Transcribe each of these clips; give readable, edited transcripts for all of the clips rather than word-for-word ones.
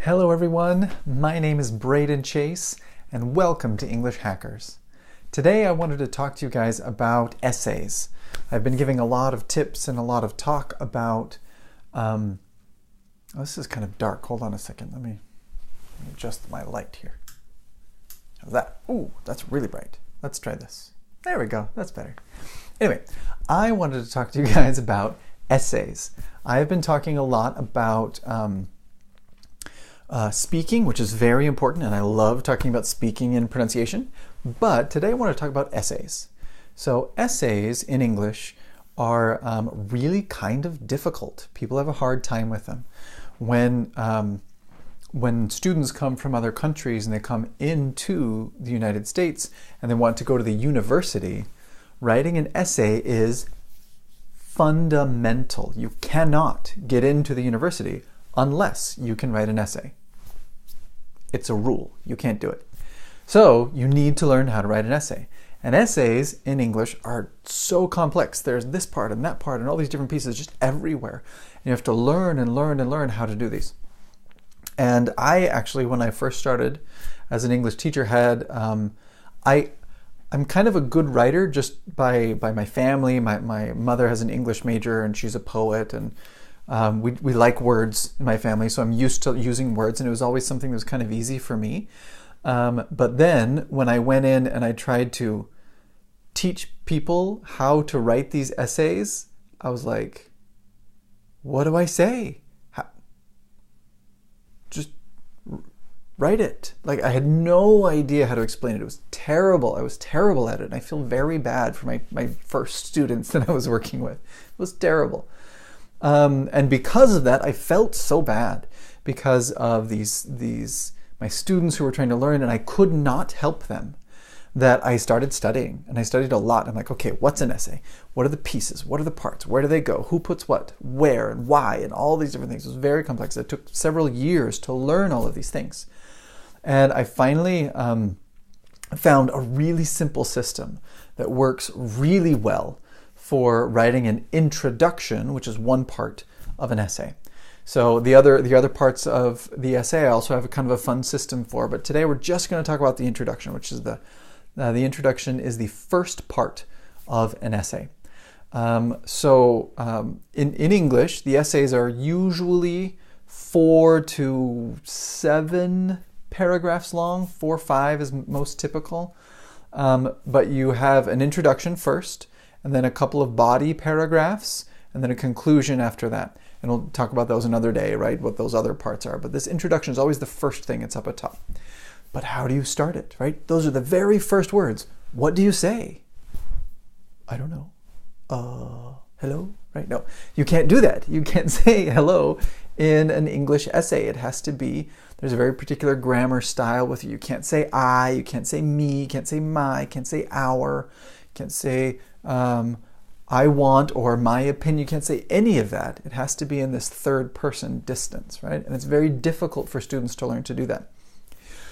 Hello everyone, my name is Braden Chase and welcome to English Hackers. Today I wanted to talk to you guys about essays. I've been giving a lot of tips and a lot of talk about, this is kind of dark, hold on a second, let me adjust my light here. How's that? Ooh, that's really bright. Let's try this. There we go, that's better. Anyway, I wanted to talk to you guys about essays. I've been talking a lot about speaking, which is very important, and I love talking about speaking and pronunciation, but today I want to talk about essays. So essays in English are really kind of difficult. People have a hard time with them. When students come from other countries and they come into the United States and they want to go to the university, writing an essay is fundamental. You cannot get into the university unless you can write an essay. It's a rule. You can't do it. So you need to learn how to write an essay. And essays in English are so complex. There's this part and that part and all these different pieces just everywhere. And you have to learn and learn and learn how to do these. And I actually, when I first started as an English teacher, had I'm kind of a good writer just by my family. My mother has an English major and she's a poet, and we like words in my family, so I'm used to using words, and it was always something that was kind of easy for me. But then when I went in and I tried to teach people how to write these essays, I was like, what do I say? Just write it. Like, I had no idea how to explain it. It was terrible. I was terrible at it. And I feel very bad for my first students that I was working with. It was terrible. And because of that, I felt so bad because of my students who were trying to learn, and I could not help them, that I started studying, and I studied a lot. I'm like, okay, what's an essay? What are the pieces? What are the parts? Where do they go? Who puts what? Where and why? And all these different things. It was very complex. It took several years to learn all of these things. And I finally found a really simple system that works really well for writing an introduction, which is one part of an essay. So the other parts of the essay I also have a kind of a fun system for, but today we're just going to talk about the introduction, which is the introduction is the first part of an essay. In English, the essays are usually 4 to 7 paragraphs long. 4 or 5 is most typical. But you have an introduction first, and then a couple of body paragraphs, and then a conclusion after that. And we'll talk about those another day, right? What those other parts are. But this introduction is always the first thing. It's up at top. But how do you start it, right? Those are the very first words. What do you say? I don't know. Hello? Right? No, you can't do that. You can't say hello in an English essay. It has to be, there's a very particular grammar style with it. You can't say I, you can't say me, you can't say my, you can't say our, you can't say I want or my opinion. You can't say any of that. It has to be in this third person distance, right? And it's very difficult for students to learn to do that.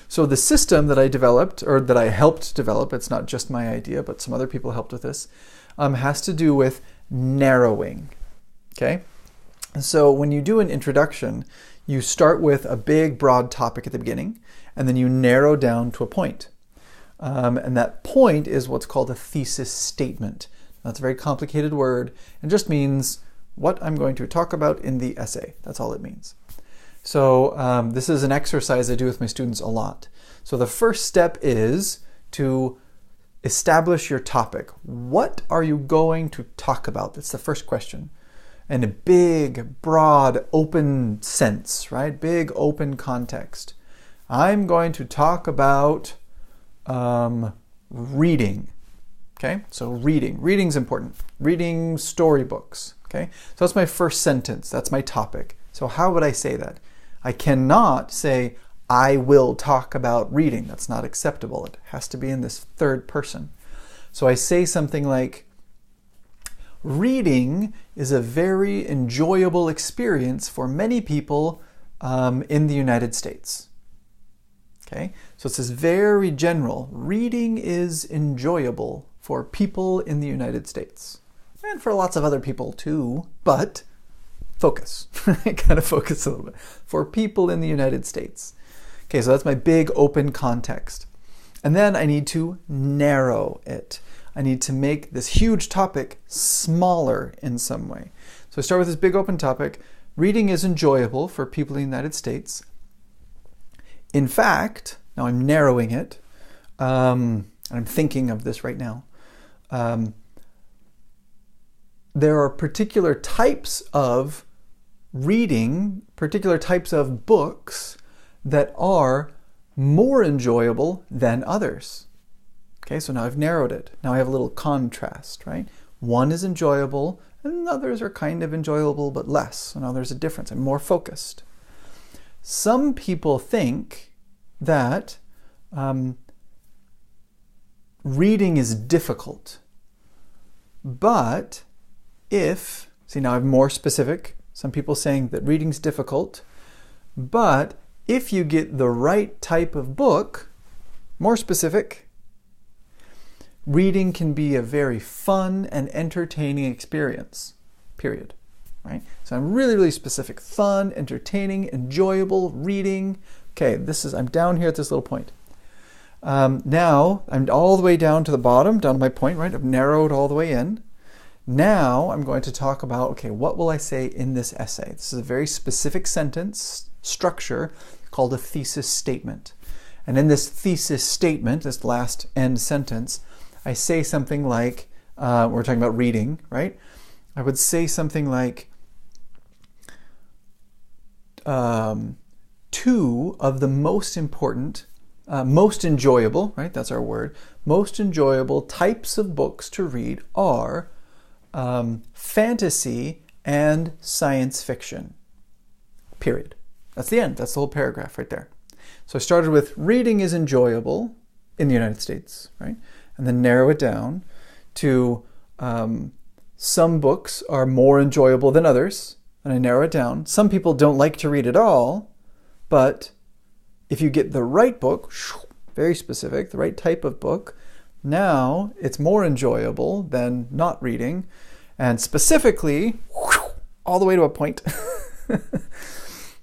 So the system that I developed, or that I helped develop, it's not just my idea, but some other people helped with this, has to do with narrowing, okay? So when you do an introduction, you start with a big, broad topic at the beginning, and then you narrow down to a point. And that point is what's called a thesis statement. That's a very complicated word, and just means what I'm going to talk about in the essay. That's all it means. So this is an exercise I do with my students a lot. So the first step is to establish your topic. What are you going to talk about? That's the first question. In a big, broad, open sense, right? Big, open context. I'm going to talk about reading. Okay, so reading. Reading's important. Reading storybooks. Okay, so that's my first sentence. That's my topic. So how would I say that? I cannot say, I will talk about reading. That's not acceptable. It has to be in this third person. So I say something like, reading is a very enjoyable experience for many people in the United States. Okay, so it's this very general. Reading is enjoyable for people in the United States. And for lots of other people too, but focus. Kind of focus a little bit. For people in the United States. Okay, so that's my big open context. And then I need to narrow it. I need to make this huge topic smaller in some way. So I start with this big open topic. Reading is enjoyable for people in the United States. In fact, now I'm narrowing it, and I'm thinking of this right now. There are particular types of reading, particular types of books that are more enjoyable than others. Okay, so now I've narrowed it. Now I have a little contrast, right? One is enjoyable, and others are kind of enjoyable, but less. So now there's a difference. I'm more focused. Some people think that reading is difficult. But see now I'm more specific. Some people saying that reading's difficult, but if you get the right type of book, more specific, reading can be a very fun and entertaining experience, period. Right? So I'm really, really specific. Fun, entertaining, enjoyable, reading. Okay, I'm down here at this little point. Now I'm all the way down to the bottom, down to my point, right? I've narrowed all the way in. Now I'm going to talk about, okay, what will I say in this essay? This is a very specific sentence structure called a thesis statement. And in this thesis statement, this last end sentence, I say something like, we're talking about reading, right? I would say something like, two of the most important, most enjoyable, right? That's our word. Most enjoyable types of books to read are fantasy and science fiction. Period. That's the end. That's the whole paragraph right there. So I started with reading is enjoyable in the United States, right? And then narrow it down to some books are more enjoyable than others. And I narrow it down. Some people don't like to read at all, but if you get the right book, very specific, the right type of book, now it's more enjoyable than not reading. And specifically, all the way to a point,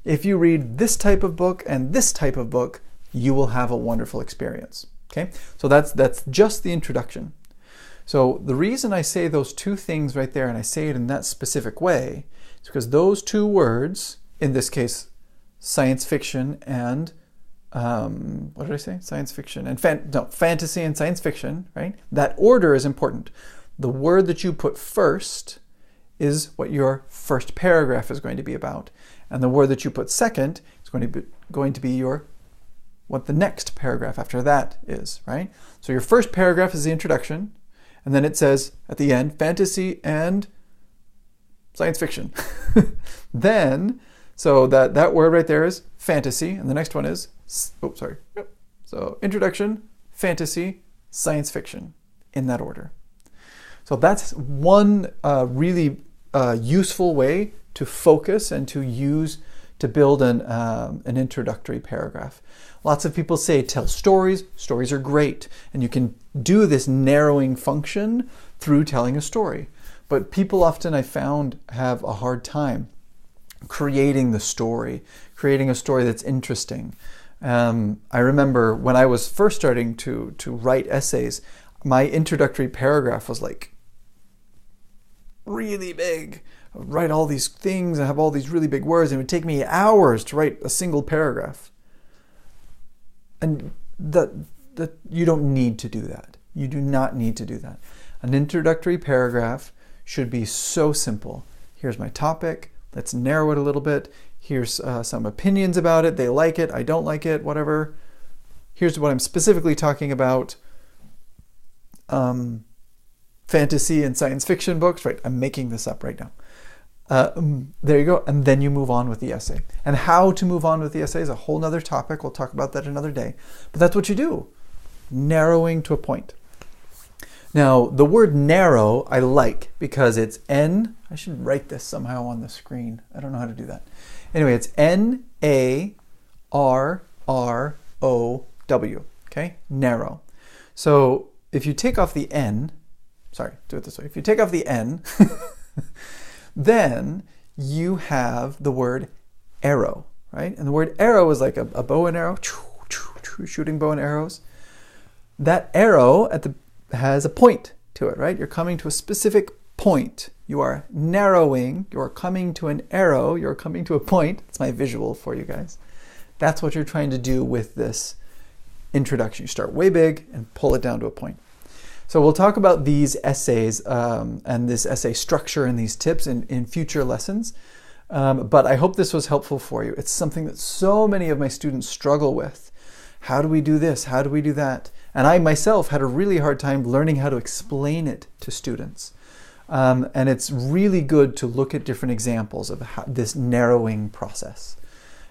if you read this type of book and this type of book, you will have a wonderful experience. Okay, so that's just the introduction. So the reason I say those two things right there, and I say it in that specific way, is because those two words, in this case, science fiction and what did I say? Science fiction and fantasy and science fiction, right? That order is important. The word that you put first is what your first paragraph is going to be about, and the word that you put second is going to be what the next paragraph after that is, right? So your first paragraph is the introduction, and then it says at the end, fantasy and science fiction. Then, so that word right there is fantasy, and the next one is, so introduction, fantasy, science fiction, in that order. So that's one really useful way to focus and to use to build an introductory paragraph. Lots of people say tell stories. Stories are great, and you can do this narrowing function through telling a story. But people often, I found, have a hard time creating the story, creating a story that's interesting. I remember when I was first starting to write essays, my introductory paragraph was like really big. I would write all these things and have all these really big words, and it would take me hours to write a single paragraph. And that you don't need to do that. You do not need to do that. An introductory paragraph should be so simple. Here's my topic. Let's narrow it a little bit. Here's some opinions about it. They like it. I don't like it. Whatever. Here's what I'm specifically talking about. Fantasy and science fiction books. Right. I'm making this up right now. There you go. And then you move on with the essay. And how to move on with the essay is a whole nother topic. We'll talk about that another day. But that's what you do. Narrowing to a point. Now, the word narrow I like because it's N. I should write this somehow on the screen. I don't know how to do that. Anyway, it's N-A-R-R-O-W. Okay? Narrow. So if you take off the N, sorry, do it this way. If you take off the N, then you have the word arrow, right? And the word arrow is like a bow and arrow, shooting bow and arrows. That arrow has a point to it, right? You're coming to a specific point. You are narrowing, you're coming to an arrow, you're coming to a point. It's my visual for you guys. That's what you're trying to do with this introduction. You start way big and pull it down to a point. So we'll talk about these essays and this essay structure and these tips in future lessons. But I hope this was helpful for you. It's something that so many of my students struggle with. How do we do this? How do we do that? And I myself had a really hard time learning how to explain it to students. And it's really good to look at different examples of this narrowing process.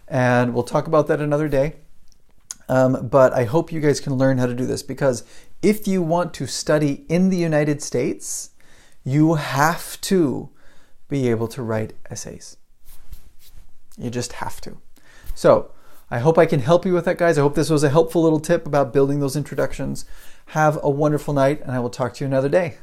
And we'll talk about that another day. But I hope you guys can learn how to do this, because if you want to study in the United States, you have to be able to write essays. You just have to. So I hope I can help you with that, guys. I hope this was a helpful little tip about building those introductions. Have a wonderful night, and I will talk to you another day.